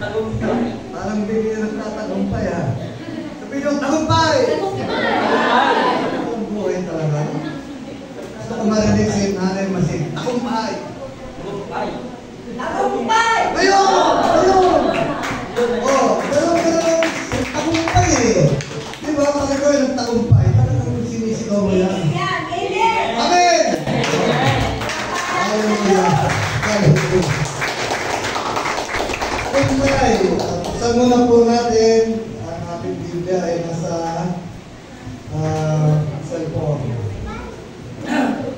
Parang bigyan ng tatagumpay ha. Sabi nyo, tagumpay! Ang buhay talaga. Gusto ko marinig si Nanay Masig. Tagumpay! Tagumpay! Ayun! Ayun! Oh, gano'n. Tagumpay eh. Di ba? Pag ikaw yung tagumpay, talagang sinisigaw mo yan. Amen! Hallelujah! Hallelujah! Tagumpay! Buksan muna po natin ang ating Biblia ay nasa cellphone.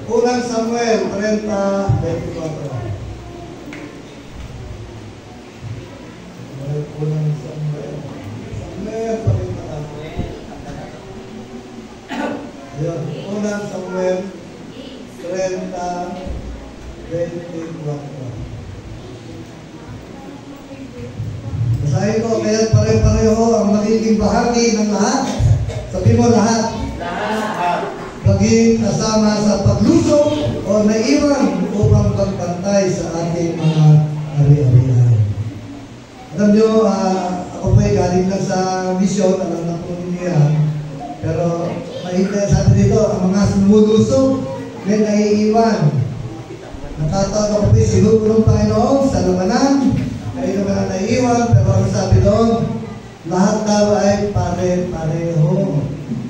Unang Samuel 30:24. Unang Samuel. Ayun. Unang Samuel 30:24. Basahin ko, kaya pare-pareho ang magiging bahagi ng lahat. Sabi mo lahat. Maging kasama sa paglusong o naiwan upang pagpantay sa ating mga ari-arian. Alam nyo, ako po'y galing lang sa mission, alam na po ninyo yan. Pero mahintay sa atin dito, ang mga sumulusong may naiiwan. Nakataon ako po'y sinugulong Panginoon sa labanan. Kayo naman ang naiiwan, pero ang sabi doon, lahat daw ay pare-pareho.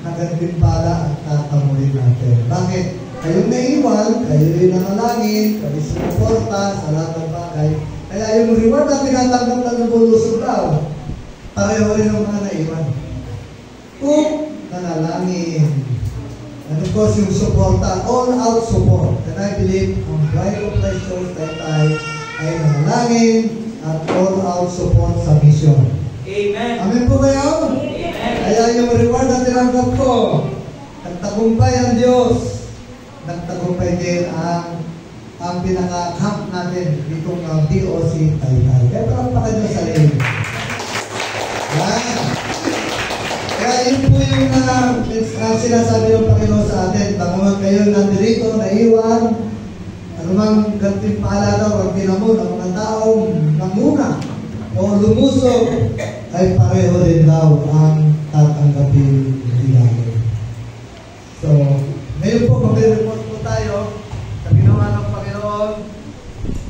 Nagandin pala at tatamurin natin. Bakit? Kayong naiiwan, kayo rin nanalangin, kayo sumuporta sa lahat ng bagay. Kaya yung reward na tinatanggap ng nabulusog daw, pareho rin ang mga naiwan. Kung nanalangin. And of course, yung suporta, all-out support. And I believe, ang Bride of Christ Church Taytay ay nanalangin at all-out support sa mission. Amen. Amen po kayo? Amen. Kaya yung reward na tinanggap ko, nagtagumpay ang Diyos. Nagtagumpay din ang pinaka-camp natin ditong DOC Taytay. Kaya parampakan nyo sa rin. Yan. Kaya yun po yung sinasabi ng Panginoon sa atin. Bagaman kayo nandito, naiwan, anumang gantimpala daw ang pinamon ng mga taong namuna o lumusog, ay pareho rin daw ang tatanggapin natin. So, ngayon po, mag-report po tayo sa ginawa ng Panginoon.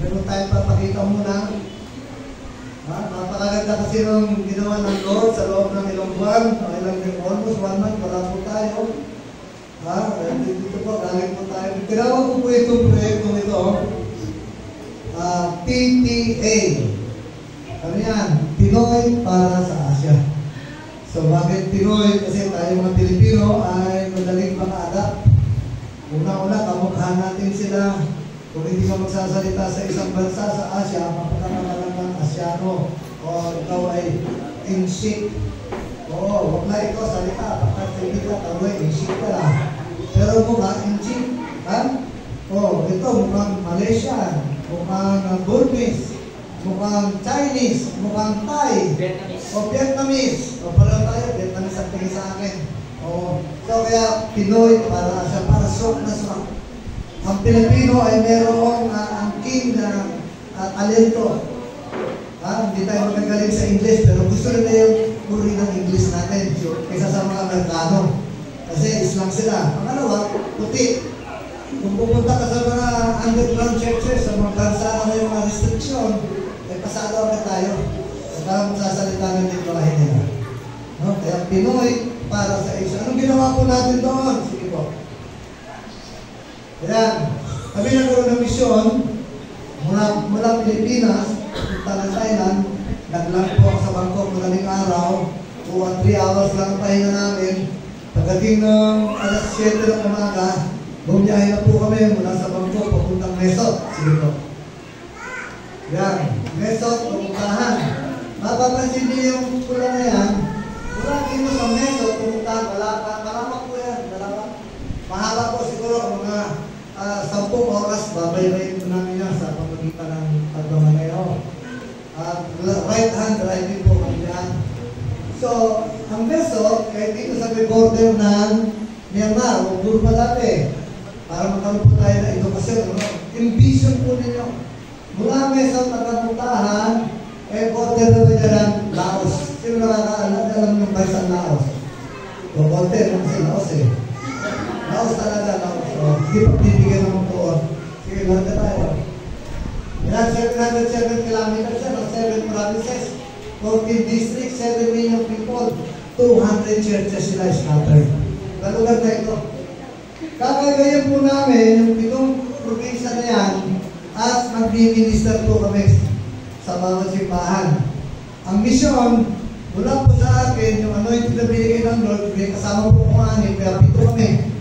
Meron tayong papakita muna. Napakaganda kasi ng ginawa ng Lord sa loob ng ilang buwan. Almost 1 month, wala po tayo. Dito po, galing po tayo. Tinawag ko po itong proyektong ito. PPA. Ano yan? Pinoy para sa Asia. So, bakit Pinoy? Kasi tayo mga Pilipino ay madaling maka-adapt. Una-una, kamukha natin sila. Kung hindi ka magsasalita sa isang bansa sa Asia, mapagkakamalan ng Asyano. O ikaw ay insik. Oo, wag na ikaw salita. Pagkat hindi ka, ikaw ay insik ka lang. Pero mukha insik. O, ito mukhang Malaysian, mukhang Burmese, mukhang Chinese, mukhang Thai, o Vietnamese. O pala tayo, Vietnamese ang tingin sa akin. O, so kaya Pinoy para sa swak na swak. Ang Pilipino ay merong angking na talento. Hindi tayo magagaling sa English, pero gusto rin na yung uri ng English natin. So, kaysa sa mga Amerikano. Kasi Islam sila. Pangalawa, puti. Kung pupunta ka sa mga underground churches, sa mga bansa na may mga restriction, ay pasalaw ka tayo. Saka magsasalita ng lingwahe nila. No? Kaya Pinoy para sa Asia. Anong ginawa po natin doon? Sige po. Ayan. Kami nagkaroon ng misyon mula Pilipinas, punta ng Thailand. Naglang po ako sa Bangkok madaling araw. 3 hours lang ang pahinga namin. Pagdating ng alas 7 ng umaga, bumiyahe na po kami mula sa Bangkok papuntang Mesot. Sige po. Yan. Mesot, pumuntahan. Mapapansin niyo yung pula na yan. Mula dito sa Mesot, pumuntahan. Malapang po yan. Mahaba po siguro mga 10 oras. Babaybayin po namin yan sa pamagitan ng pagmamaneho. Right hand driving po kami yan. So, ang Mesot, kahit dito sa border ng Myanmar, o Burma dati, para magkaroon po tayo na edukasyon. Yung vision po ninyo. Mula Mesot at Kapuntahan, border dalawa dyan ng Laos. Sino nakakaalam ng bansang Laos? O konti, kasi Laos eh. Laos talaga, Laos. O, hindi pa bibigyan ng tuon. Sige, lang na tayo. Yan, 707 kilometers yan, 7 provinces, 14 districts, 7 million people, 200 churches sila scattered. Kalugar na ito. Kakagayan po namin yung pitong probinsya na yan at mag-minister po kami sa bawat simbahan. Ang misyon, mula po sa akin, yung anointing na binigay ng Lord, may kasama po kung anin, kaya pito kami.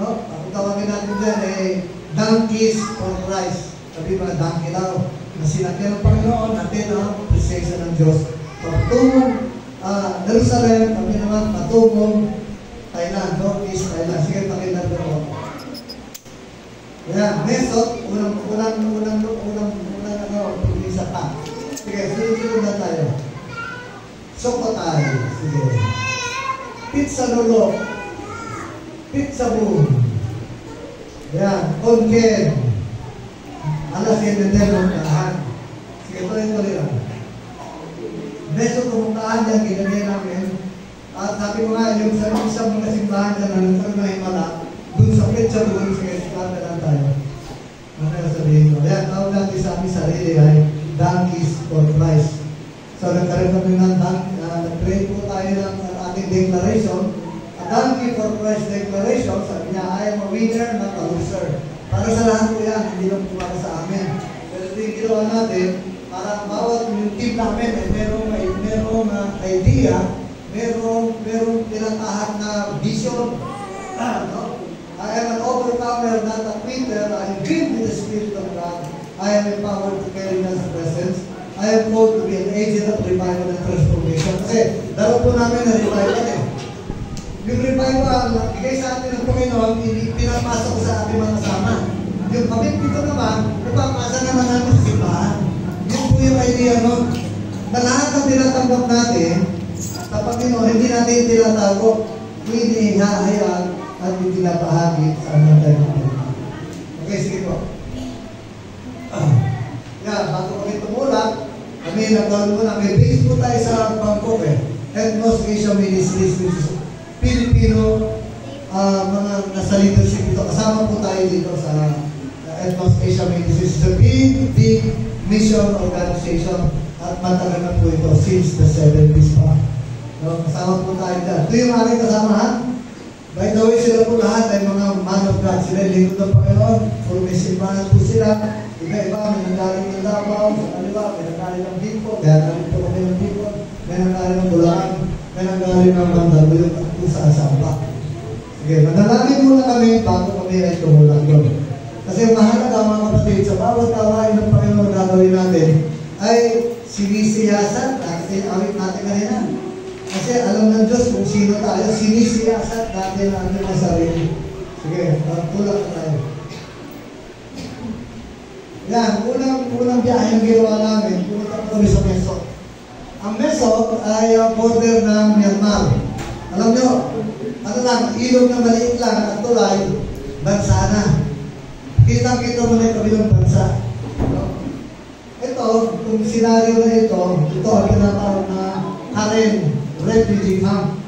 No? Ako tawagin natin dyan, donkeys for Christ. Sabi mga donkey daw, na sinakyan ng Panginoon, natin ang presensya ng Diyos. Patungong Jerusalem, kami naman patungong Thailand, Northeast Thailand. Sige, pakilan na ako. Ayan, Mesot, unang probinsya pa. Sige, sunod na tayo. Sukhothai, sige. Phitsanulok, Phitsanulok. Ayan, Konkan. Alas yan din ang tahan. Sige, tuloy lang. Mesot, pumuntaan yan, ginagay namin. At sabi ko nga, yung sa isang mga simbahan dyan na nagkaroon na himala, dun sa Phitsanulok, sige, sikata lang tayo. Ano yung sabihin ko? Ayan, tawag natin sa aming sarili ay donkeys for Christ. So, nagkaroon kami ng nag-pray po tayo ng ating declaration. A donkey for Christ declaration, sabi niya, I am a winner, not a loser. Para sa lahat po yan, hindi lang po para sa amin. Pero ito yung ginawa natin, para bawat yung team namin ay merong idea, merong tinatahan na vision. No? I am an overcomer, not a quitter. I am filled with the Spirit of God. I am empowered to carry God's presence. I am called to be an agent of revival and transformation. Kasi, dalawa po namin na revival eh. Yung revival, bigay sa atin ng Panginoon, pinapasa ko sa ating mga kasama. Yung kapit dito naman, ipapasa naman natin sa simbahan. Yun po yung idea nun. Na lahat ng tinatanggap natin, sa Panginoon, hindi natin tinatago, hindi hahayaan at hindi napahagi sa anong tayo. Okay, sige po. Bago kami tumulak, kami nagkaroon muna, may base po tayo sa Bangkok eh. Ethnos Asia Ministries, which is Filipino, mga nasa leadership dito. Kasama po tayo dito sa Ethnos Asia Ministries. It's a big mission organization at matagal na po ito since the 70s pa. No, kasama po tayo dyan. Ito yung aking kasama ha. By the way, sila po lahat ay mga man of God. Sila lingkod ng Panginoon. Kung may simbahan po sila, iba-iba, may nanggaling ng Davao, sa kaliwa, may nanggaling ng Bicol, kaya namin po kami ng Bicol, may nanggaling ng Bulacan, may nanggaling ng Mandaluyong at kung saan-saan pa. Sige, manalangin muna kami bago kami ay tumulak doon. Kasi mahalaga mga kapatid, sa bawat gawain ng Panginoon na gagawin natin, ay sinisiyasan natin, awit natin kanina. Kasi alam ng Diyos kung sino tayo, sinisiyasan natin ang ating sarili. Sige, tulak na tayo. Yan, unang biyahe ang ginawa namin, pumunta kami sa Mesot. Ang Mesot ay border ng Myanmar. Alam nyo, ano lang, ilog na maliit lang at tulay, bansa na. Kitang-kita mo na yung kabilang bansa. Ito, kung senaryo na ito ang tinatawag na Karen refugee camp.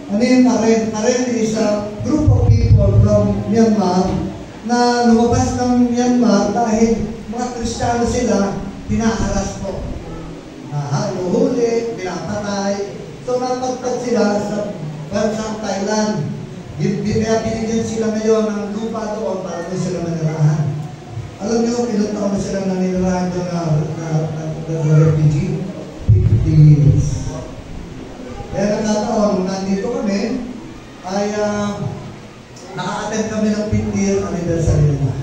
Ano yung Karen? Karen is a group of people from Myanmar na lumabas ng Myanmar dahil mga Kristiyano sila, pinaharas po. Inuhuli, pinapatay. So napagpag sila sa bansang Thailand. Kaya binigyan sila ngayon ng lupa doon para doon sila manirahan. Alam niyo, ilang taon na sila nanirahan doon na refugee? 50 years. Kaya nagkataon, nandito kami, ay naka-attend kami ng 50th anniversary nila.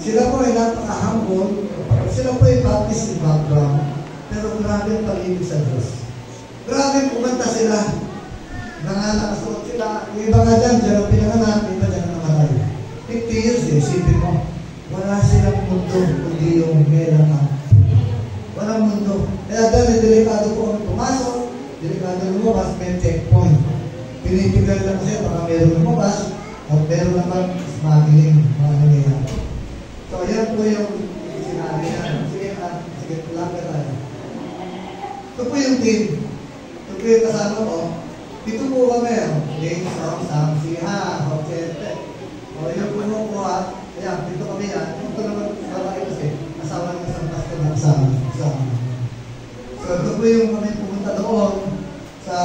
Sila po ay napaka-humble, sila po ay Baptist in background, pero grabe ang pag-ibig sa Diyos. Grabe kumanta sila. Nanganakasuot sila. Yung iba nga dyan ang pinanganak, iba dyan ang namatay. 50 years eh, isipin mo. Wala silang mundo, kundi yung melangan. Walang mundo. Kaya dahil delikado po kami pumasok, delikado lumabas, may checkpoint. Pinipigal lang siya, baka meron lumabas, at meron naman smuggling, mga nangyayari. So, yan po yung sinabi niya. Sige, lang ka tayo. Ito po yung team. Ito po yung kasama ko. Dito po kami. Lane, Song, Sam, Siha, Hochete. O yung puno po ha. Ayan, dito kami yan. Ito naman babae kasi. Asawa ng isang pastor na kasama. So ito po yung kami pumunta doon sa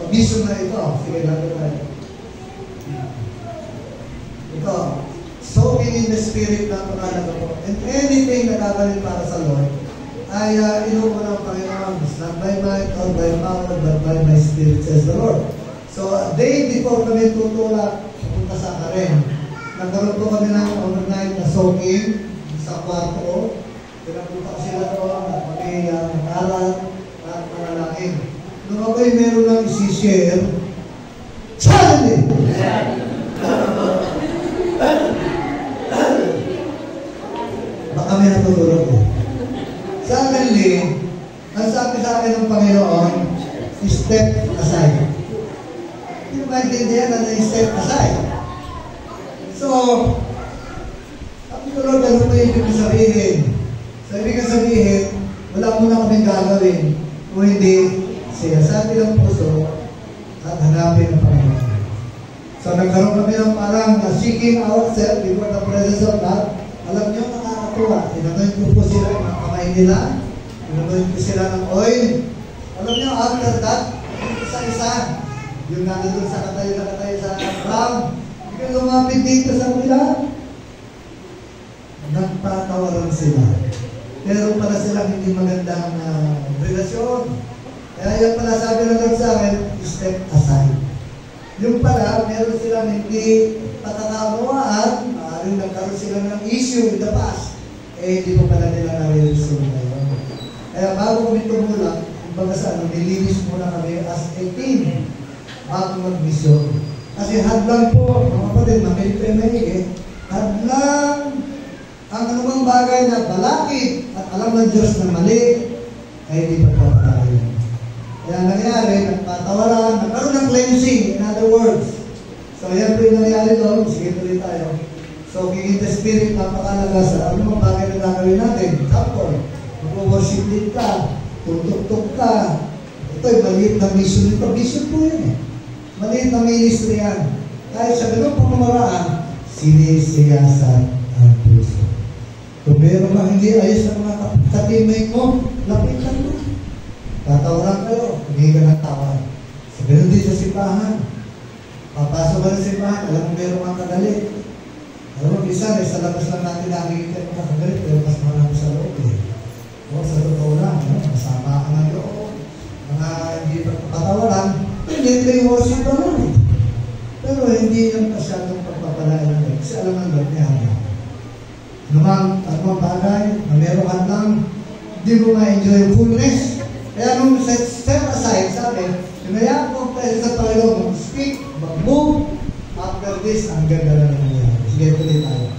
mission na ito. Sige, lapit tayo. Ito. Soaking in the Spirit na pangalan ko. And anything na gagawin para sa Lord ay inuupo ng Panginoon. It's not by might or by power, but by my Spirit, says the Lord. So, a day before kami tutulak, pupunta sa Karen. Nagkaroon po kami ng overnight na soaking sa kwarto. Pinapunta ko sila doon at kami nag-aral at manalangin. Nung ako'y meron lang isi-share, suddenly! Baka may natutulog ko. Suddenly, ang sabi sa akin ng Panginoon, step aside. Hindi mo maintindihan na step aside. So, sabi ko, Lord, ano ba yung ibig sabihin? So, ibig sabihin, wala muna kaming gagawin kung hindi sinasabi ng puso at hanapin ng Panginoon. So, nagkaroon kami ng parang seeking ourselves before the presence of God. Alam niyo, nakakatuwa. Inanoint ko po sila ng mga kamay nila. Inanoint ko sila ng oil. Alam niyo, after that, isa-isa. Yung nandun sa katayo sa ground. Hindi lumapit dito sa mula. Nagpatawaran sila. Pero para silang hindi magandang relasyon. Kaya yung pala sabi na lang sa akin, step aside. Yung pala, meron silang hindi patatawaan, maaaring nagkaroon sila ng issue in the past. Hindi po pala nila na-resolve ngayon. Kaya bago kami tumulak, kumbaga sa nilinis muna kami as a team bago mag-mission. Kasi hadlang po, mga kapatid, mamili-pemili hadlang ang anumang bagay na balakid at alam ng Diyos na mali, ay hindi pagpapatayin. Kaya nangyari, nagpatawaran, nagkaroon ng cleansing, in other words. So, yan po yung nangyari doon. Sige tuloy tayo. So, in the Spirit, napakalaga sa ano mga bagay na gagawin natin. Example, mag-worship din ka, tutok-tok ka. Ito'y maliit na mission ito. Mission po yun eh. Maliit na ministry yan. Kahit sa ganun pamamaraan, sinisiyasan ang puso. Kung meron ka hindi ayos ng mga katimay mo, lapitan mo. Tatawaran kayo, hindi ka ng tawad. So, ganun din sa simbahan. Papasok ka ng simbahan, alam mo meron kang kagalit. Alam mo, isa, sa labas lang natin nakikita yung kakagalit, pero mas marami sa loob eh. O, sa totoo lang, masama ka ng loob. Mga hindi patawaran, hindi yung worship ka lang eh. Pero hindi yung masyadong pagpapalain ng kasi alam ng Lord niya. Anumang bagay, na meron ka lang, hindi mo ma-enjoy yung fullness. Kaya nung step aside, sabi, hinayaan mo ang presence sa Panginoon, speak, mag-move, after this, ang ganda na nangyayari. Sige, tuloy tayo.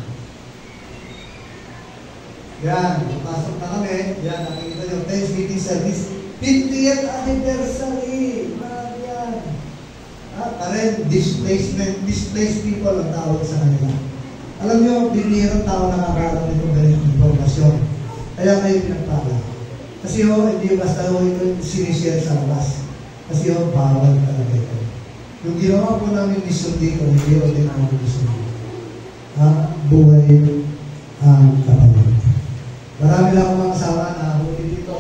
Yan, pasok na kami. Yan, nakikita nyo, Thanksgiving service. 50th anniversary. Marami yan. Current displaced people ang tawag sa kanila. Alam nyo, binihirang tao nakakaroon nitong ganitong informasyon. Kaya kayo pinagpala. Kasi hindi basta ito sinishare sa labas. Kasi bawal talaga ito. Yung ginawa po namin mission dito, hindi din ang mission dito. Buhay ang kapatid. Marami lang akong mga kasama na buhay dito.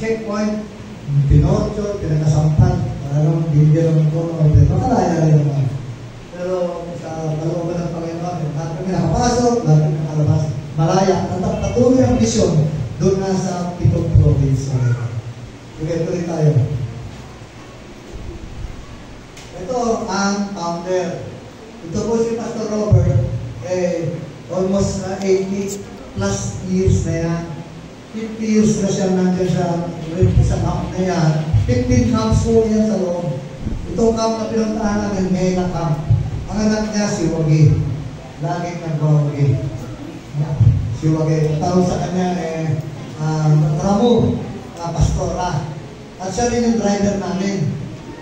Checkpoint, pinorto, pinagasampan. Parang bibigyan ng tono. Makalaya rin naman. Pero sa kalooban ng Panginoon, lahat kami nakapasok, lahat kami nakalabas. Malaya. Patuloy ang mission. Doon na sa pitong province. Okay, tuloy tayo. Ito ang founder. Ito po si Pastor Robert. Almost 80 plus years na yan. 50 years na siya nandiyan sa camp na yan. 15 camps po yan sa loob. Itong camp na pinuntahan namin, Mela Camp. Ang anak niya, si Wagi. Laging nag-Wagi. Si Wagi. Ang tawag sa kanya Ramo, pastora. At siya rin yung driver namin.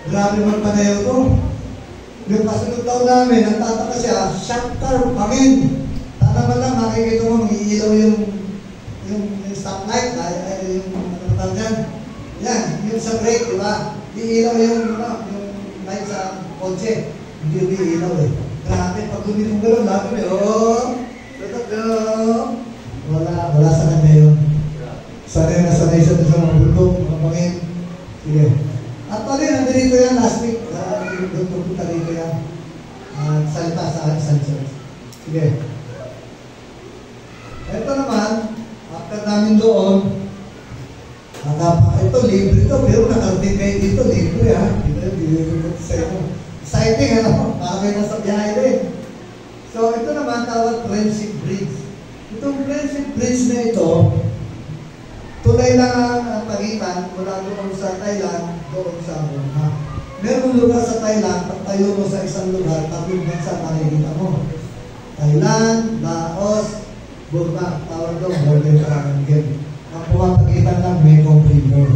Grabe magpanayo to. Yung pasunod daw namin, nagtataka siya, shock car, pangin. Sana man lang, makikita mo, mag-iilaw yung stoplight, yung dyan. Yan, yung sa brake, di ba? Iilaw yung light sa kotse. Hindi umiilaw eh. Grabe, pag guminong gano'n, lahat mo wala sa kanya yun. Sanay na sanay siya sa mga bundok, mga pangin. Sige. At pali, nandito yan last week. Doon pupunta rito yan. Salita sa San Church. Sige. Ito naman, after namin doon, ito, libre ito, pero nakarating kayo dito, libre ha. Exciting, ano? Baka kayo nasa biyahe din. So, ito naman, tawag Friendship Bridge. Itong Friendship Bridge na ito, tulay lang ang pagitan mula doon sa Thailand, doon sa Burma. Merong lugar sa Thailand, pag tayo mo sa isang lugar, tatlong bansa makikita mo. Thailand, Laos, Burma, tawag doon, border triangle. Ang pumapagitan lang, Mekong River.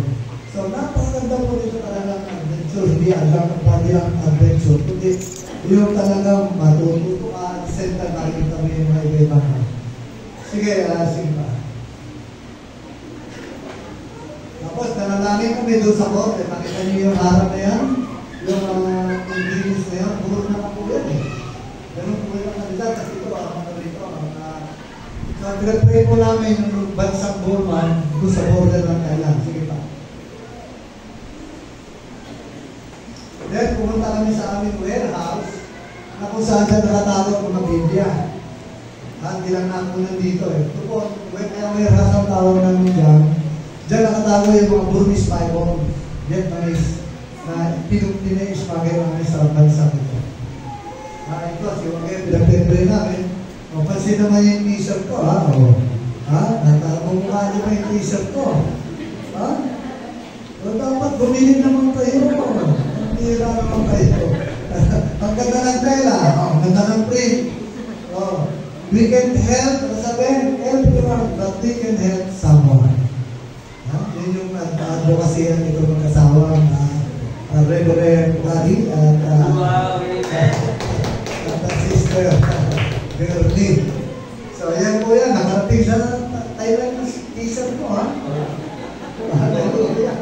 So, napakaganda po dito talagang adventure. Hindi lang adventure, kundi yung talagang matututo at center nakikita mo yung mga iba-ibang. Sige, sige pa. Tapos, nanalangin kami doon sa korte. Nakita niyo yung harap na yan, yung ingredients na yan, puro na po yan eh. Ganun po yung kanila, kasi ito, mga dito, so, pinag-pray po namin yung bansang Burma doon sa border ng Thailand. Sige pa. Then, pumunta kami sa aming warehouse na kung saan siya nakatawag mga Biblia. Hindi lang namin nandito eh. Ito po, kaya warehouse ang tawag namin dyan. Diyan nakatago yung mga Burmese Bible, Vietnamese, na pina-ismagay namin sa bansa nito. Ito, si Wagay, pinag-pray namin. Pansin naman yung t-shirt ko, ha? Natamumukha niyo pa yung t-shirt ko. Ha? Dapat bumili naman kayo. Ang tira naman kayo. Ang ganda ng tela. Ang ganda ng print. We can help, sabihin, help naman, but we can help someone. Yun yung advocacy at ito ng kasawang Reverend Daddy at Sister Geraldine. So, ayan po yan. Nakarating sa Thailand ng t-shirt ko, ha? Hallelujah.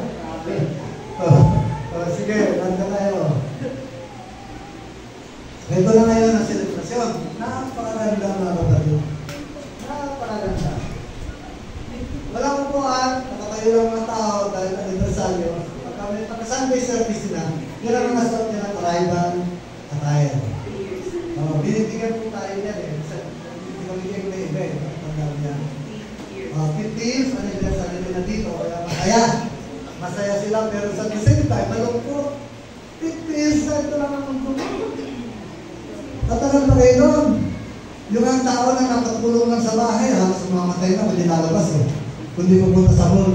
Sige, nanda tayo. Ito na ngayon ang selebrasyon. Napakaganda mga kapatid. Napakaganda. Wala ko po nakatayo lang mga tao dahil anibersaryo. Pagka-Sunday service nila, yun ang mga suot nila tribal attire. Binibigyan po tayo yan eh. Binibigyan ko na iba eh. 50 years, anibersaryo nila dito. Kaya masaya. Masaya sila pero sa the same time, malungkot. 50 years na ito lang ang mundo. Tatagal pa kayo doon. Yung ang tao na nakatulong lang sa bahay, halos mamatay na, hindi lalabas eh. Kundi pupunta sa mall.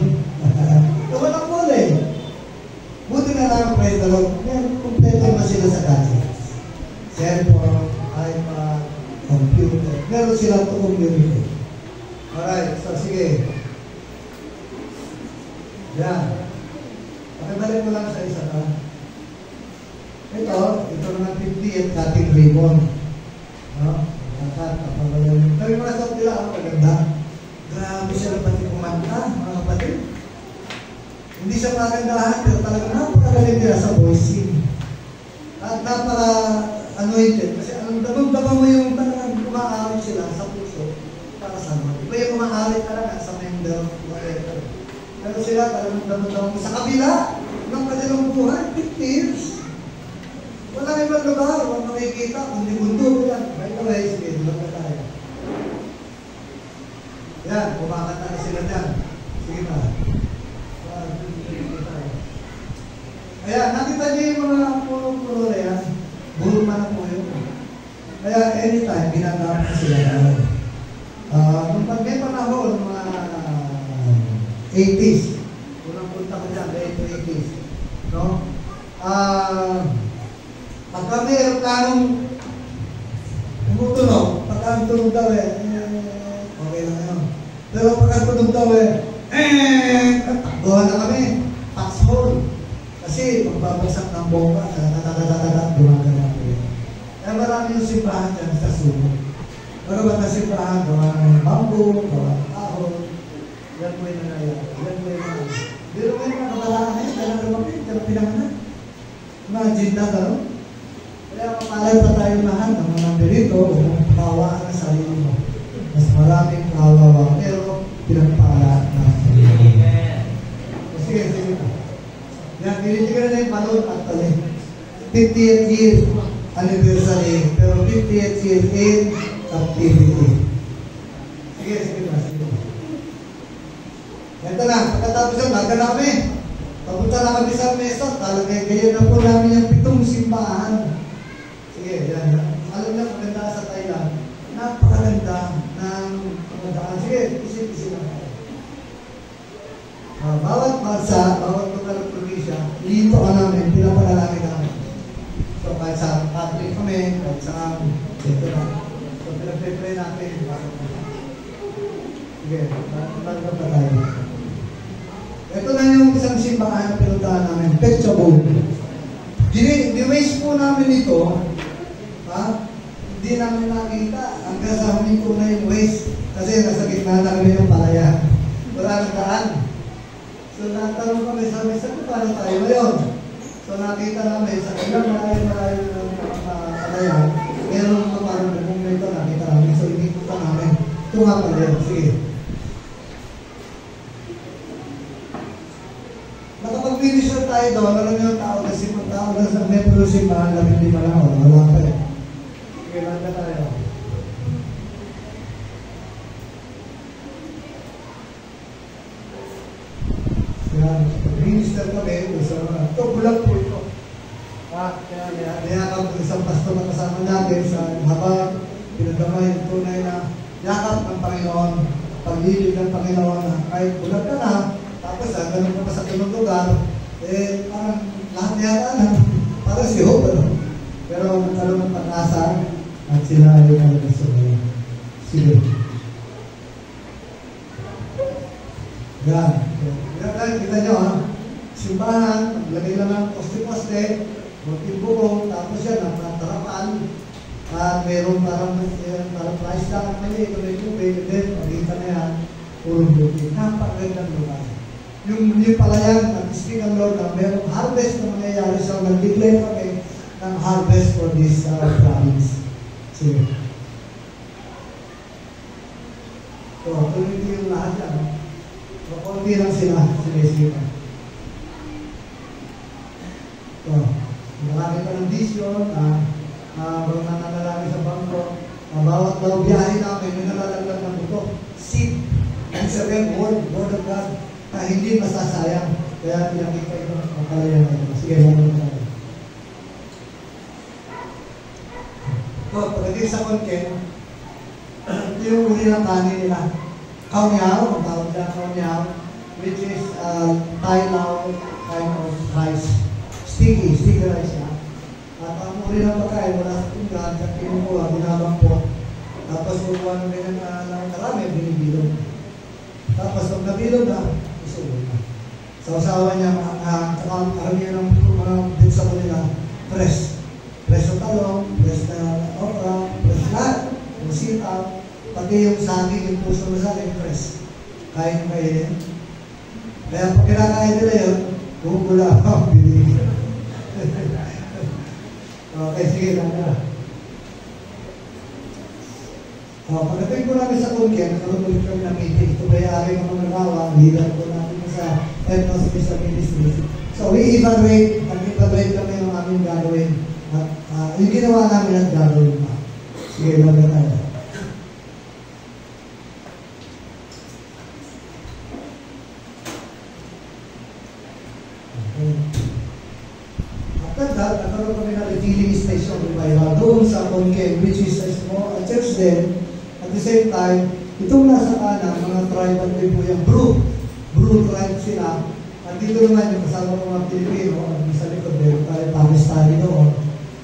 Walang mall eh. Buti na lang, praise the Lord. Kompleto ba sila sa gadgets? Cellphone, iPad, computer. Meron silang tuong community. Alright, so sige. Yan. Pakibalik mo lang sa isa ka. Ito naman 50th cutting ribbon. Sabi mo na sa nila, maganda. Grabe siya pati kumanta, mga kapatid. Hindi siya magandahan, pero talagang napakagaling nila sa voicing. At napaka-anointed. Kasi damang-damang mo yung talagang umaarit sila sa puso para sa mga. Iba yung umaarit talaga sa member, whatever. Pero sila talagang damang-damang sa kabila ng kanilang buhay, 50 years. Walang ibang lugar, walang makikita, kundi mundo yan. Right away, sige, dulang na tayo. Yan, kumakanta na sila dyan. Sige pa. Ayan, nakita niyo yung mga puno-puno na yan. Burma na po yun. Kaya anytime, ginagawa na sila yan. Nung pag may panahon, mga 80s, unang punta ko dyan, late 80s. No? Pagka may aeroplanong tumutunog, pagka ang tunog daw okay lang yun. Pero pagka tunog daw takbuhan na kami, foxhole. Kasi pagbabagsak ng bomba, gumagana po yun. Kaya marami yung simbahan dyan sa sunod. Pero ba't na simbahan, gawa ng bamboo, gawa ng ahon, yan po yung nangyayari. Yan po yung nangyayari. Pero ka pinanganak. Imagine na, gano'n? Kaya mapalad pa tayo lahat ng mga nandito kung pawaan ang sarili mo. Mas maraming kawawa, pero pinagpala na. Sige, sige. Yan, binitigan na yung balon at tali. 50th year anniversary, pero 50th year in captivity. Sige, sige na, sige. Ito na, pagkatapos yung laga namin. Papunta na kami sa mesa, talagang ganyan na po namin yung 7 simbahan. Sige, yan. Alam na maganda sa Thailand. Napakaganda ng pamadaan. Sige, isip-isip lang tayo. Bawat bansa, bawat lugar ng probinsya, dito ka namin, pinapanalangin namin. So, kahit sa Catholic kami, kahit sa dito na. So, pinag-pray natin. Sige, bago pa tayo. Ito na yung isang simbahan na pinuntahan namin, Petsabog. Di-waste po namin ito, hindi namin nakita. Hanggang sa huling ko na yung waste. Kasi nasa gitna na kami ng palaya. Wala nang daan. So natanong kami sa mesa, paano tayo ngayon? So nakita namin sa kanilang malayo ng palaya, meron pa parang dokumento nakita namin. So hindi po namin. Ito nga pala yun. Sige. Nakapag-finisher tayo doon, alam niyo yung tao na sa metro simbahan, 15 lang, wala pa eh. Kailan na tayo? Yan, minister kami, ito, bulag po ito. Kaya niyakap ng isang pastor na kasama natin sa habang pinagdamay yung tunay na yakap ng Panginoon, pag-ibig ng Panginoon na kahit bulag ka na, tapos ganun ka pa sa tunong lugar, parang lahat yata na, parang si Hope, pero nagkaroon ng pag-asa at sila ay nalabas sa mga. Sige. Yan. Kita nyo simbahan, maglagay lang ng poste-poste, magtimbukong, tapos yan, ang tarapan, at meron parang price lang, ito may tubig, then makita na yan, puro buti. Napakagandang lugar. Yung palayan, nag-speak ang Lord na mayroong harvest na mangyayari. So, nag-declare kami ng harvest for this province. Sige. So, tuloy yung lahat yan. So, konti lang sila. Sige. So, marami pa ng vision, mga nanalangin sa bangko. Bawat daw biyahe namin, may nalalaglag ng buto. Seed. And sabihin, word of God. Hindi masasayang. Kaya pinakita ito ang kalayan natin. Sige, naman tayo. So, pagdating sa content, ito yung uli ng kanin nila. Kaunyaw, ang tawag na kaunyaw, which is Thai Lao kind of rice. Sticky rice na. At ang uli ng pagkain, wala sa tunggan, sa kinukuha, binabangko. Tapos kukuha namin ng karami, binibilog. Tapos pag nabilog na, sa usawa niya, karamihan ng mga bitsa ko nila, fresh. Fresh na talong, fresh na okra, fresh lahat. Yung sitaw, pati yung saging, yung puso na saging, fresh. Kain. Kaya pag kinakain nila yun, bumubula ako, binigyan. Okay, sige lang na. Pagdating po namin sa Kunken, nakaroon kami ng meeting. Ito bayari ng mga nagawa, leader po natin sa Ethnos Misa Ministries. So we evaluate kami yung aming gagawin. At yung ginawa namin at gagawin pa. Sige, laga tayo. After that, nakaroon kami ng refilling station doon sa Kunken, which is a small church din. At the same time, itong nasa kanan, mga tribal din po yung Bru tribe sila. At dito naman yung kasama ng mga Pilipino, at sa likod din, tayo Pakistani doon.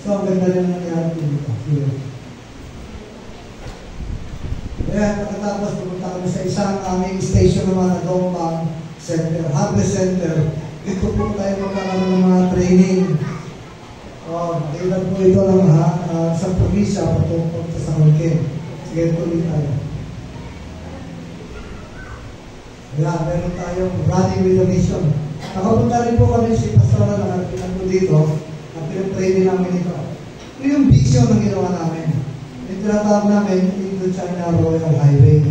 So, ang ganda rin nangyari dito. Kaya, pagkatapos, pumunta kami sa isang aming station naman na Dombang Center, Harvest Center. Dito po tayo magkakaroon ng mga training. Nakailan po ito lang sa probinsya, patungkol sa Kunken. Sige, tuloy tayo. Kaya meron tayong running with the mission. Nakapunta rin po kami si Pastora na pinag dito at pinag-pray din namin ito. Ito yung vision ng ginawa namin. Yung tinatawag namin Indo-China Royal Highway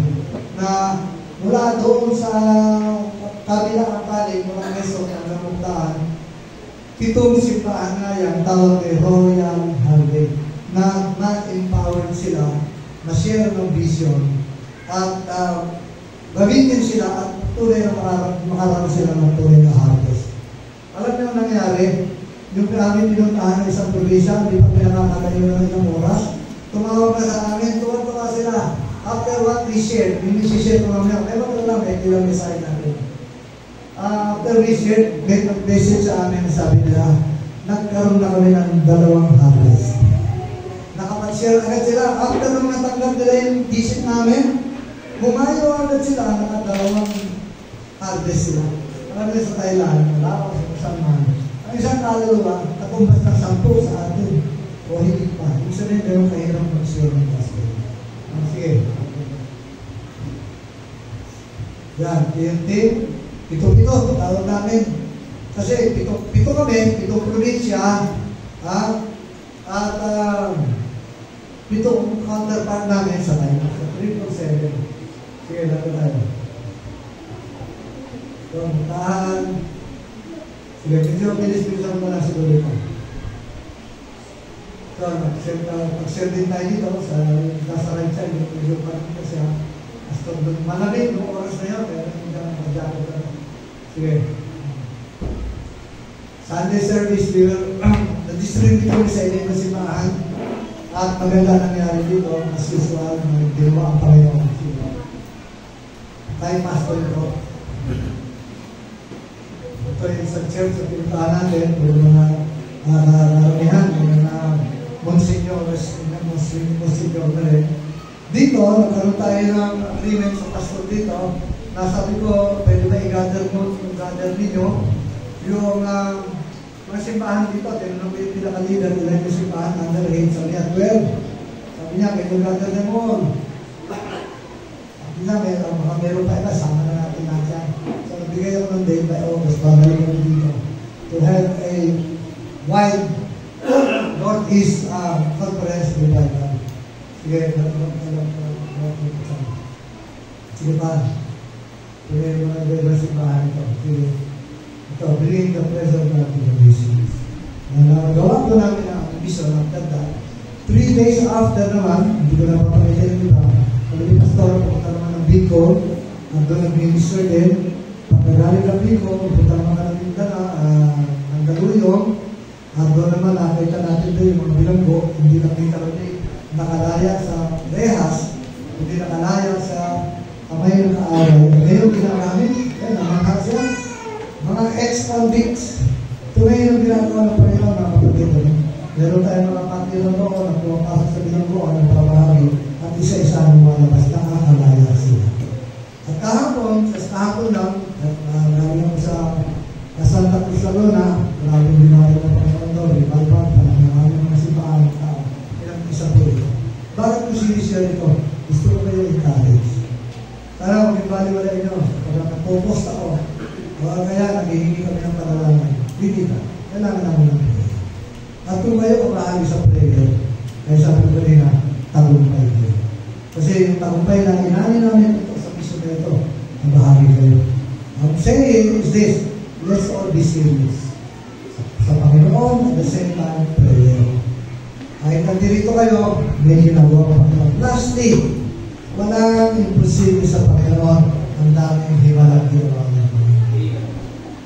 na mula doon sa kabilang akali, mula Quezon hanggang Mugdaan, 7 simbahan na yung tawag kay Royal Highway na na-empowered sila na share ng vision at gamitin sila at tunay na makarami sila ng tunay na harvest. Alam niyo ang nangyari? Yung kami pinuntahan ng isang probinsya, hindi pa pinakakagaling ng isang oras, tumawag na sa amin, tuwa-tuwa sila. After what we shared, yung isi-share ko namin, may mga lang, may ilang mensahe natin. After we shared, may message sa amin, sabi nila, nagkaroon na kami ng 2 harvest. Nakapag-share agad sila. After nung natanggap nila yung vision namin, bumayo agad sila, naka-2 harvest sila. Alam nila sa Thailand, wala ako sa kasamaan. Ang isang kaluluwa, natumbas ng 10 sa atin. O higit pa. Ibig sabihin, gano'ng kahirap mag-share ng gospel. Sige. Yan, TNT. Pito-pito, tawag namin. Kasi pito kami, 7 probinsya, at 7 counterpart namin sa tayo. So, 3.7. Sige, lato tayo. So, tahan. Sige, medyo bilis-bilisan mo na siguro ito. So, mag-share din tayo dito sa nasa right side. Medyo parang ito siya. Hasta malamig, noong oras na yun. Kaya hindi ka nakajakot na. Sige. Sunday service, na-distribute kami sa inyo ng simbahan. At maganda nangyari dito, as usual, nagdiwa ang Panginoon. Tayo pastor ito. Ito yung sa church sa pinuntahan natin, yung mga naramihan, yung mga monsignors na rin. Dito, nagkaroon tayo ng agreement sa pastor dito, na sabi ko, pwede ba i-gather mo, i-gather ninyo, yung mga simbahan dito, tinanong ko yung pinaka-leader, ilan yung simbahan, under age, sabi niya, 12. Sabi niya, pwede gather them all. Sabi niya, meron pa iba, sama na natin natin. So, nagbigay ako ng date by August, babalik kami dito, to have a wide Northeast conference revival. Sige, sige pa. Sige, mga iba simbahan ito. Sige. Ito, bringing the present God to the nations. Nagawa ko namin ang vision ng ganda. 3 days after naman, hindi ko na papakita nila, yung pastor, pumunta naman ng Bicol, at doon nag-minister din. Pagkagaling ng Bicol, pumunta naman ng Mindana, ng Galuyong, at doon naman nakita natin doon yung mga bilanggo, hindi nakita kami nakalaya sa rehas, hindi nakalaya sa kamay ng kaaral. Ngayon, ginagamit, namangha siya. Mga ex-convicts, tunay yung ginagawa ng Panginoon, mga kapatid. Meron tayo mga kapatid doon na pumapasok sa bilanggo, ang pamahagi, at isa-isa ng mga labas na nakakalaya sila. At kahapon lang, marami ako sa Santa Cruz Laguna, marami binayo ng Panginoon doon, Rivalban, marami mga simbahan ng tao, ilang isa po ito. Bakit ko sinishare ito? Gusto ko kayo encourage. Tara, mag-ibaliwala nyo, pag nag-post ako, o kaya naghihingi kami ng panalangin, hindi ka, kailangan namin ng prayer. At kung kayo kapahagi sa prayer, kaya sabi ko kanina, tagumpay kayo. Kasi yung tagumpay na inanin namin ito sa piso na ito, ang bahagi kayo. Ang saying is this, let's all be serious. Sa Panginoon, at the same time, prayer. Kahit nandito kayo, may ginagawa pa Panginoon. Lastly, walang imposible sa Panginoon, ang daming hiwalang ginawa ng Panginoon.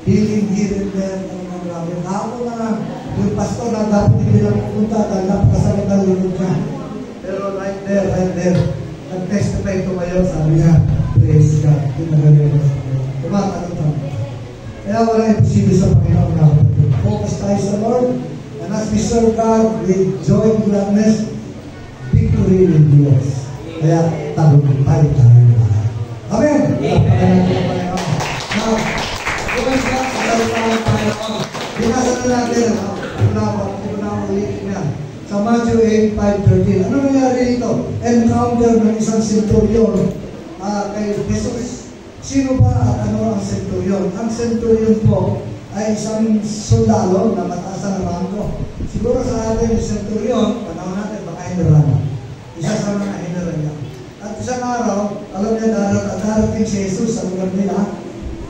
Healing here and there, ang grabe. Ako na, yung pastor na dapat hindi lang pupunta, dahil napakasalit ang lulog niya. Pero right there, nag-testify tumayo, sabi niya, praise God, pinagaling sa Panginoon. Tumatanong. Kaya wala imposible sa Panginoon na focus tayo sa Lord, and as we serve God with joy and gladness, victory will be yours. Kaya tagumpay tayo lahat. Amen! Now, focus ka sa talumpahan Panginoon. Binasa na natin, hindi na ulitin yan. Sa Matthew 8:5-13. Ano nangyari dito? Encounter ng isang centurion kay Jesus. Sino ba at ano ang centurion? Ang centurion po ay isang sundalo na mataas ang ranggo. Siguro sa atin yung centurion, panahon natin, baka general. Isa sa mga general niya. At isang araw, alam niya darating si Jesus sa lugar nila,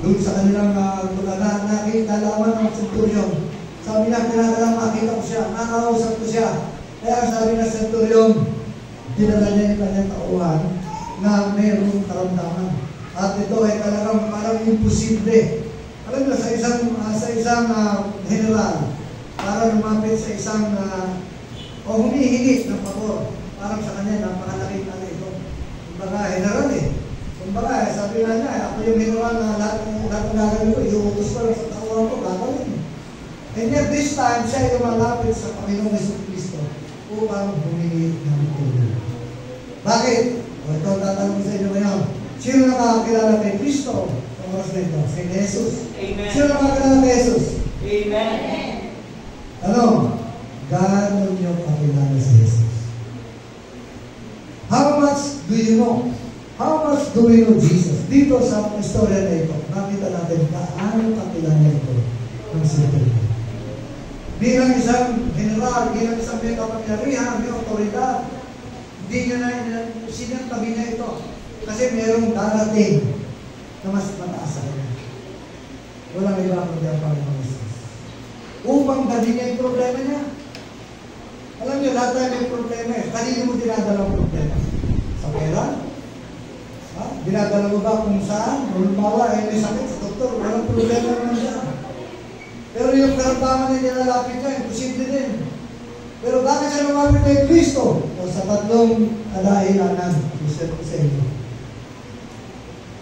doon sa kanilang nakita lamang ng centurion. Sabi niya, pinakalang makita ko siya, nakausap ko siya. Kaya sabi ng centurion, dinala niya yung kanyang tauhan na mayroong karamdaman. At ito ay talagang parang imposible. Alam mo, sa isang general, para lumapit sa isang o humihingi ng pabor. Parang sa kanya, napakalaking ito. Kumbaga, general Kumbaga, sabi nga niya, ako yung general na lahat ng gagawin ko, iuutos ko lang sa tauhan ko, gagawin. And yet this time, siya yung malapit sa Panginoong Jesucristo upang humingi ng tulong. Bakit? Ito tatanong sa inyo ngayon. Sino nakakakilala kay Kristo? Sa oras na ito, si Jesus. Amen. Sino nakakakilala kay Jesus? Amen. Ano? Gano'n nyo kakilala si Jesus? How much do you know? How much do we know Jesus? Dito sa istorya na ito, nakita natin gaano kakilala ito ng Centurion. Bilang isang general, bilang isang may kapangyarihan, may otoridad, hindi niya na sinantabi niya ito. Kasi mayroong darating na mas mataas sa kanya. Walang iba kundi ang Panginoon Jesus. Upang dalhin niya yung problema niya. Alam niyo, lahat tayo may problema eh. Kanino mo dinadala ang problema? Sa pera? Ha? Dinadala mo ba kung saan? Halimbawa, may sakit sa doktor, walang problema naman siya. Pero yung karamdaman na nilalapit niya, imposible din. Pero bakit siya lumapit kay Kristo? O sa tatlong kadahilanan, isa ko sa inyo.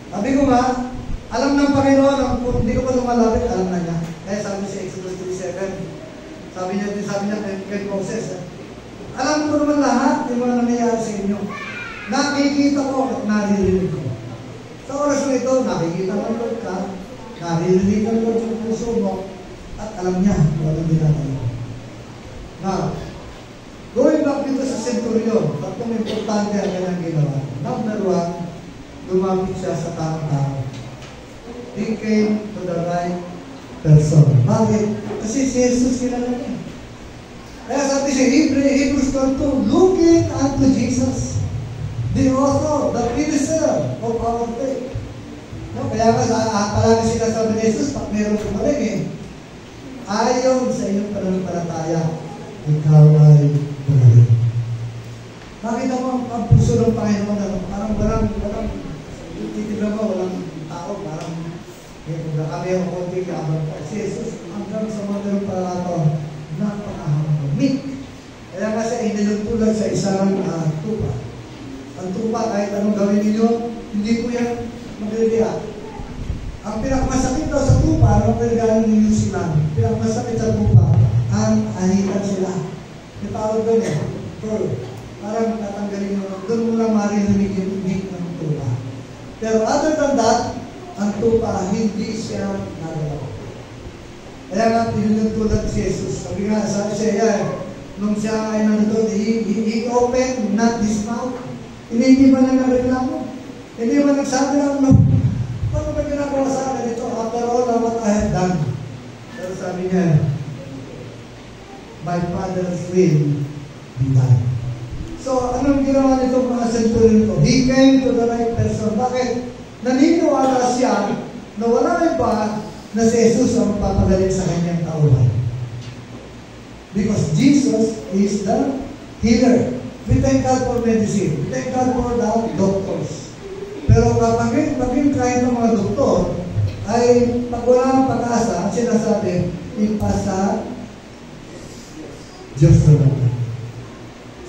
Sabi ko nga, alam ng Panginoon, kung hindi ko pa lumalapit, alam na niya. Kaya sabi sa Exodus 3:7, sabi niya kay Moses, alam ko naman lahat yung mga nangyayari sa inyo. Nakikita ko at naririnig ko. Sa oras na ito, nakikita ng Lord ka, naririnig ng Lord sa puso mo, at alam niya kung anong ginagawa. Now, going back dito sa centurion, tatlong importante ang kanyang ginawa. Number one, lumapit siya sa tamang tao. He came to the right person. Bakit? Kasi si Jesus kilala niya. Kaya sabi sa Hebrews 12, looking unto Jesus, the author, the finisher of our faith. No? Kaya nga, palagi sinasabi ni Jesus, pag meron kumaling ayon sa iyong pananampalataya, ikaw ay gumaling. Nakita mo ang puso ng Panginoon, parang walang titignan mo, walang tao, parang kami ang konting kaabang pa. Si Jesus, hanggang sa mga ganun palato, napakahanggang. Meek. Kaya kasi inilutulad sa isang tupa. Ang tupa, kahit anong gawin ninyo, hindi po yan magliliyak. Ang pinakamasakit daw sa tupa, anong pinagaling ng New Zealand, pinakamasakit sa tupa, ang ahitan sila. May tawag doon parang tatanggalin mo, doon mo lang marinig yung hit ng tupa. Pero other than that, ang tupa, hindi siya nagalaw. Kaya nga, pinulutulad si Jesus. Sabi nga sa siya, nung siya ay nandun, he opened not his mouth. Hindi ba na nagreklamo? Hindi ba nagsabi lang, paano ba ginagawa sa akin ito? After all, what I have done. Pero sabi niya, my Father's will be done. So, anong ginawa nito mga centurion ko? He came to the right person. Bakit? Naniniwala siya na wala iba na si Jesus ang papagaling sa kanyang tauhan. Because Jesus is the healer. We thank God for medicine. We thank God for the doctors. Pero kapag kahit ng mga doktor, ay pag wala ang pag-asa, ang sinasabi, ipasa Diyos na naman.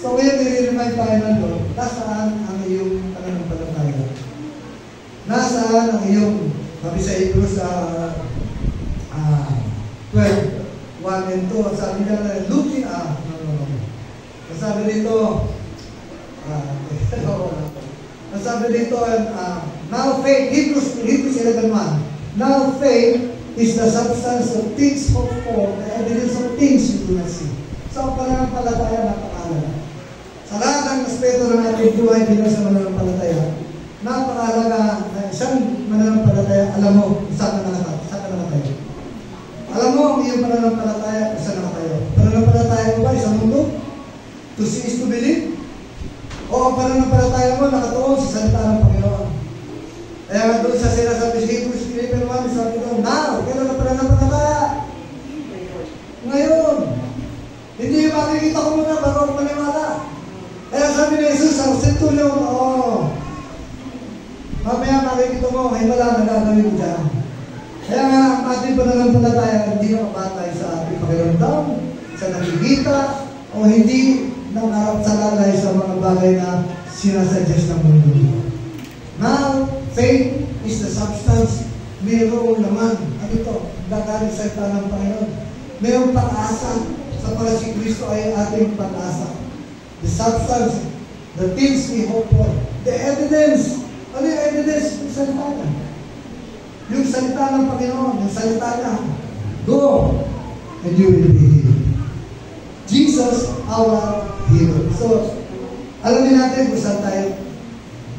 So ngayon, nire-remind tayo ng Lord, nasaan ang iyong pananampalataya? Nasaan ang iyong, sabi sa Hebrews 12, 1 and 2, sabi niya na, looking up, sabi dito, sabi dito, now faith, Hebrews 11:1, now faith is the substance of things hoped for, the evidence of things you do not see. So ang pananampalataya, napakaalala. Sa lahat ng aspeto ng ating buhay bilang sa pananampalataya, napakahalaga na isang mananampalataya, alam mo kung saan ka nakatayo. Alam mo ang iyong pananampalataya kung saan nakatayo. Pananampalataya mo ba isang mundo? To see is to believe? O ang pananampalataya mo nakatuon sa salita ng Panginoon? Kaya nga doon sa sinasabi sa Hebrews 11:1, sabi doon, now, kailan na pananampalataya? Ngayon. Hindi yung makikita ko muna bago ako maniwala. Kaya sabi ni Jesus, ang centurion, mamaya makikita mo, ay wala na gagawin mo dyan. Kaya nga, ang ating pananampalataya, hindi makabatay sa ating pakiramdam, sa nakikita, o hindi nangarap sa lalay sa mga bagay na sinasuggest ng mundo. Now, faith is the substance. Mayroon naman, ano ito, gagaling sa ita ng Panginoon. Mayroong pag-asa, sapagkat si Kristo ay ating pag-asa. The substance, the things we hope for. The evidence. Ano yung evidence? Yung salita niya. Yung salita ng Panginoon, yung salita niya. Go, and you will be healed. Jesus, our hero. So, alamin natin kung saan tayo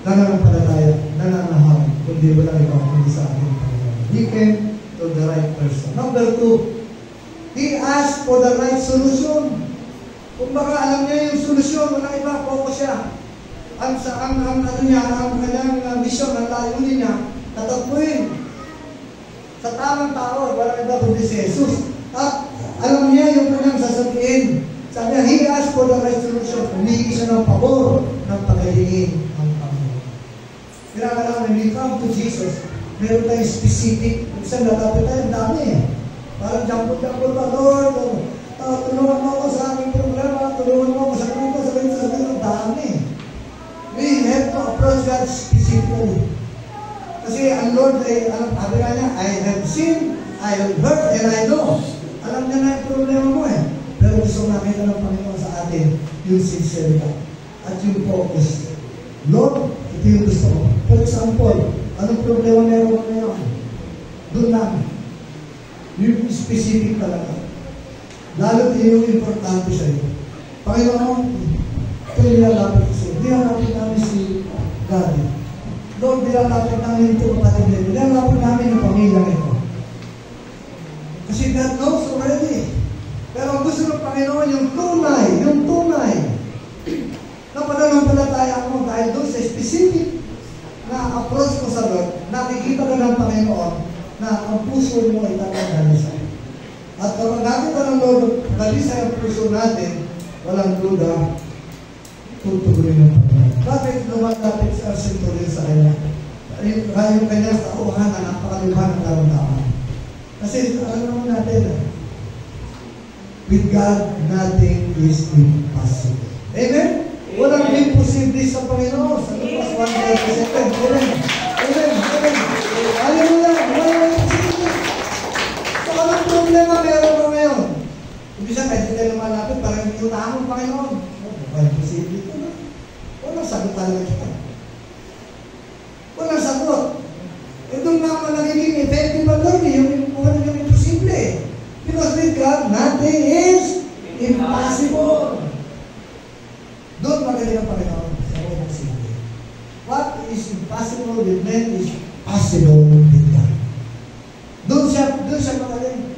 nananampalataya, nananahaw, kundi wala ikaw, kundi sa ating Panginoon. He came to the right person. Number 2, he asked for the right solution. Kung baka alam niya yung solusyon, wala iba, focus siya. Ang kanyang mission, ang layunin niya, tatagpuin sa tamang tao, wala iba kundi si Jesus. At alam niya yung kanyang sasabihin. Sabi niya, he asked for the right solution. Humingi siya ng pabor ng pagkailingin ang Panginoon. Kailangan when we come to Jesus, meron tayong specific. Minsan natapit tayo, ang dami eh. Parang jumble-jumble pa, Lord. Tulungan mo ako sa aming problema. Tulungan mo ako sa grupo, sa ang dami. We have to approach God specifically. Kasi ang Lord ay, sabi nga niya, I have seen, I have heard, and I know. Alam niya na yung problema mo eh. Pero gusto nakita ng Panginoon sa atin yung sincerity at yung focus. Lord, ito yung gusto ko. For example, anong problema meron mo ngayon? Doon lang. Yung specific talaga. Lalo yung importante sa iyo. Panginoon, ito yung nilalapit ko sa'yo. Nilalapit namin si God. Lord, nilalapit namin ito kapatid nito. Nilalapit namin yung pamilya nito. Kasi God knows already. Pero ang gusto ng Panginoon, yung tunay, na pananampalataya mo dahil doon sa specific na approach mo sa Lord, nakikita ka ng Panginoon na ang puso mo ay tatanggalisa. At kapag nakita ng Lord, galisa ang puso natin, walang duda, tutuloy ng Panginoon. Bakit lumalapit sa centurion sa kanya? Yung kanyang tauhan na napakalubhan ng karamdaman. Kasi alam naman natin, with God, nothing is impossible. Amen? Walang imposible sa Panginoon. Sa Lucas 1:7. Amen. Amen. Amen. Hallelujah. Walang imposible. So, anong problema meron mo ngayon? Hindi siya kahit hindi lumalapit, parang hindi utahan ng Panginoon. Walang imposible ito na. Walang sagot talaga kita. Walang sagot. Ito nga nagiging effective ang Lord, yung walang yung imposible. Because with God, nothing is impossible. Doon magaling ang Panginoon sa mga simple. What is impossible with men is possible with God. Doon siya magaling.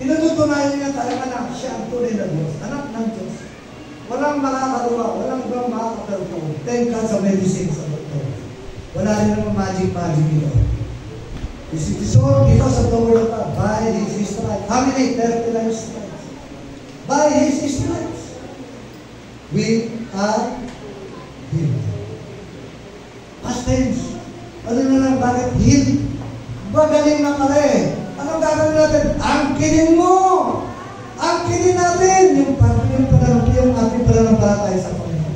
Tinututunayan niya talaga na siya ang tunay na Diyos, anak ng Diyos. Walang makakaluwa, walang ibang makakaperform. Thank God sa medicine sa doktor. Wala rin naman magic ito. It is all because of the word of God. By His stripes. How many? 39 stripes. By His stripes, we are healed. Past tense. Ano na lang, bakit healed? Magaling na pala eh. Anong gagawin natin? Angkinin mo! Angkinin natin! Yung ating pananampalataya sa Panginoon.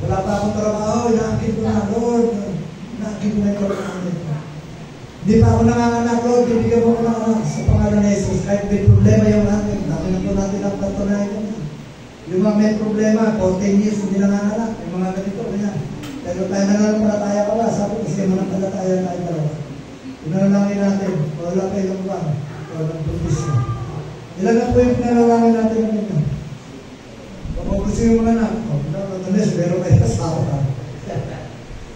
Wala pa akong trabaho, inaangkin ko na, Lord. Inaangkin ko na yung trabaho nito. Hindi pa ako nanganganak, Lord. Bibigyan mo ko na sa pangalan ni Jesus. Kahit may problema yung atin. Dami na po natin ang patunayan ko na. Yung mga may problema, 14 years hindi nanganganak. Yung mga ganito, ganyan. Pero tayo nananampalataya pala. Sabi kasi mananampalataya tayo dalawa. Pinanalangin natin. Wala kayong buwan. Walang provision. Ilan na po yung pinanalangin natin ng inyo? Kung gusto yung mga anak, pero kayo kasawa ka.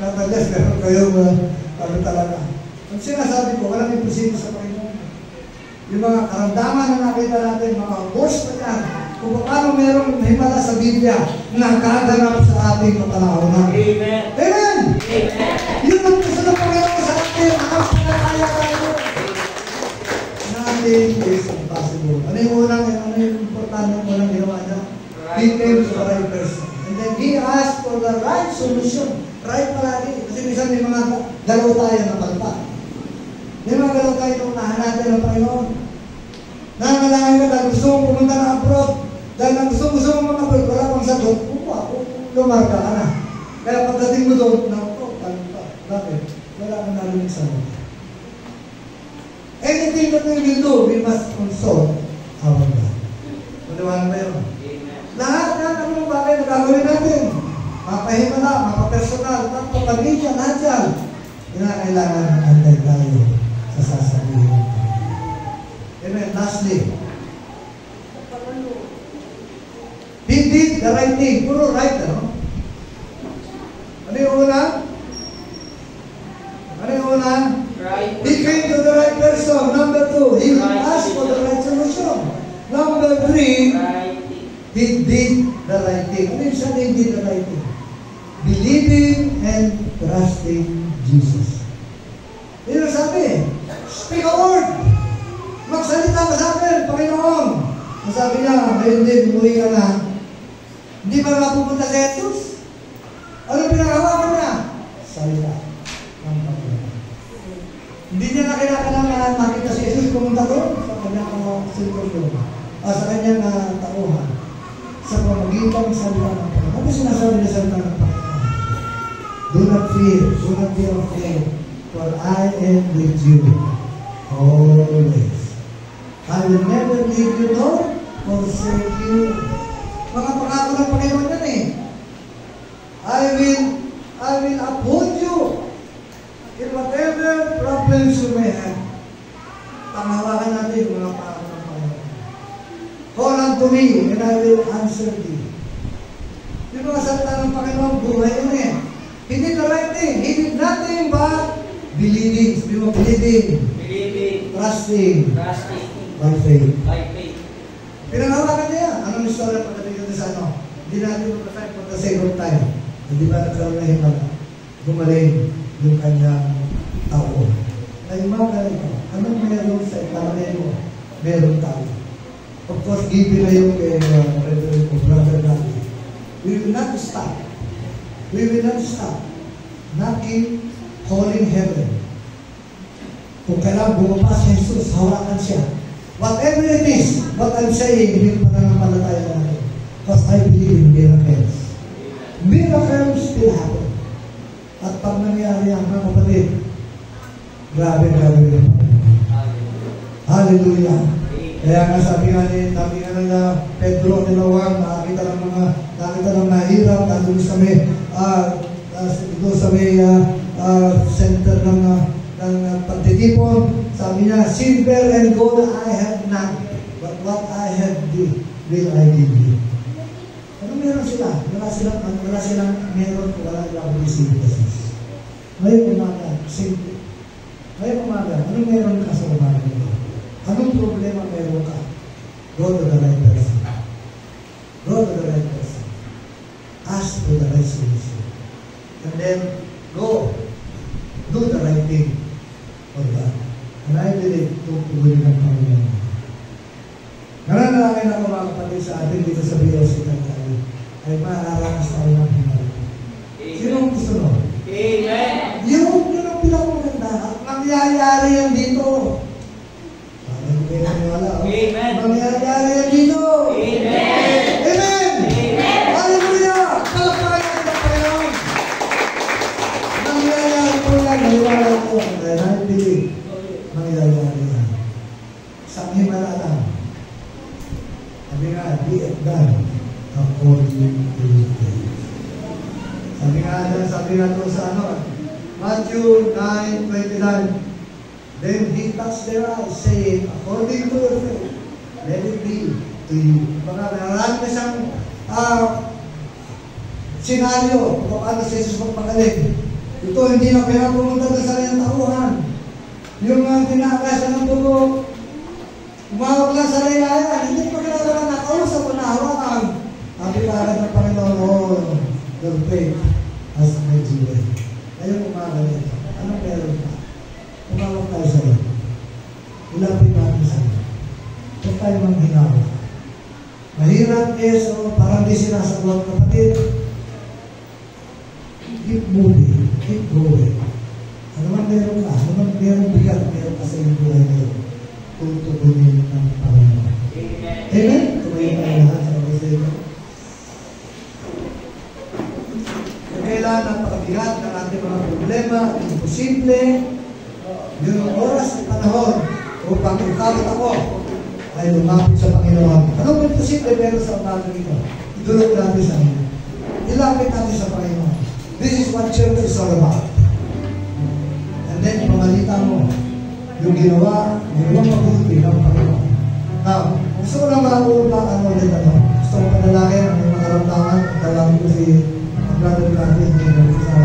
Katagas, meron kayong ano talaga. Ang sinasabi ko, walang imposible sa Panginoon. Yung mga karamdaman na nakita natin, mga worst pa yan, kung paano merong himala sa Biblia na kaganap sa ating kapanahonan. Amen. Amen! Amen. Yun ang gusto ng Panginoon sa atin. Ang pinakaya tayo. Nothing is impossible. Ano yung importante ng unang ginawa niya? He came to the right person. And then he asked for the right solution. Right palagi. Kasi minsan may mga galaw tayo na palpa. May mga galaw tayo na unahan natin ng Panginoon. Nangangalangin ka dahil gusto mong pumunta na abroad. Dahil gusto mong mga abroad, wala pang sagot, lumarga ka na. Kaya pagdating mo doon, bakit? Wala kang narinig sagot. Anything that we will do, we must consult our God. Paliwanag ba yun? Lahat yan, ano yung bagay na gagawin natin? Mapahimala, mapapersonal, mapapamilya, lahat yan. Kailangan antay tayo sa sasabihin. Amen. Lastly, he did the right thing. Puro right, no? Ano yung una? Ano yung una? Right. He came to the right person. Number 2, he asked for the right solution. Number 3, he did the right thing. Ano yung sabi he did the right thing? Believing and trusting Jesus. Yun ang sabi. Speak a word. Magsalita ka sa akin, Panginoon. Sabi niya, ngayon din, umuwi ka na. Hindi ba mapupunta sa Jesus? Ano pinagawa niya? Salita ng Panginoon. Hindi niya na kailangan makita si Jesus pumunta doon sa kanyang sitwasyon. Sa kanyang tauhan. Sa pamagitan ng salita ng Panginoon. Ano sinasabi niya sa salita ng Panginoon? Do not fear. Do not be afraid. For I am with you always. I will never leave you nor forsake you. Mga pangako ng Panginoon yan eh. I will uphold you in whatever problems you may have. Tamawakan natin yung mga pangako ng Panginoon. Call unto me and I will answer thee. Yung mga salita ng Panginoon, buhay yun eh. He did the right thing. He did nothing but believing. Sabi mo, believing. Trusting. By faith. Pinangawakan niya. Anong istorya pagdating natin sa ano? Hindi natin mag-reflect for the sake of time. Hindi ba nagkaroon na himala? Gumaling yung kanyang tao. Naimaga ito. Anong meron sa itanay mo? Meron tayo. Of course, given na yung kay Brother Naki. We will not stop. We will not stop knocking, calling heaven. Kung kailangan bumaba si Jesus, hawakan siya. Whatever it is, what I'm saying, hindi pananampalataya natin. Because I believe in miracles. Miracles still happen. At pag nangyari ang mga kapatid, grabe. Hallelujah. Kaya nga sabi nga na Pedro, tinawag, nakakita ng mahirap, nandun sa may center ng pagtitipon. Sabi niya, silver and gold I have not, but what I have will I give you. Ano meron sila? Wala silang meron kung wala lang receive Jesus. Ngayon umaga, simple. Ngayon umaga, anong meron ka sa umaga nito? Anong problema meron ka? Go to the right person. Go to the right person. Ask for the right solution. And then, go. Do the right thing for God. And I believe, tutuloy ng Panginoon. Nananalangin ako mga kapatid sa atin dito sa BOC tayo ay maararas tayo ng himala. Sino ang gusto nun? Amen! Yun ang pinakamaganda. At nangyayari yan dito. Parang kayo naniwala. Amen! Nangyayari yan dito. Amen! Amen! Amen! Hallelujah! Kalakpakan natin ang Panginoon. Nangyayari po yan. Naniwala ko. Dahil I believe. Nangyayari yan. Sa himala lang. Sabi nga, be it done according to your faith. Sabi nga doon sa Matthew 9:29. Then he touched their eyes, saying, according to your faith, let it be to you. Baka marami na siyang senaryo kung paano si Jesus magpagaling. Ito, hindi na kailangan pumunta sa sarili ng tauhan. Yung tinakasan ng dugo, umawag lang sa layayan, hindi pa kailangan nakausap o nahawakan. Sabi para ng Panginoon, oh, your faith has made you well. Ngayon umaga nito. Anong meron ka? Umawag tayo sa iyo. Ilapit natin sa iyo. Huwag tayo manghinawa. Mahirap, yes, o parang di sinasagot, kapatid. Keep moving, keep going. Ano man meron ka, ano man meron bigat, meron ka sa iyong buhay ngayon. Tutugunin ng Panginoon. Amen. Amen? Tumayo tayo lahat sa mga sa inyo. Kailangan napakabigat ng ating mga problema, imposible, yung oras at panahon upang ikabot ako ay lumapit sa Panginoon. Anong imposible meron sa umaga ito? Idulog natin sa inyo. Ilapit natin sa Panginoon. This is what church is all about. And then, pamalita mo yung ginawang mabuti ng Panginoon. Now, gusto ko lang makakulang ulit gusto ko panalangin ang mga karamdaman. Tawagin ko si Brother Catherine.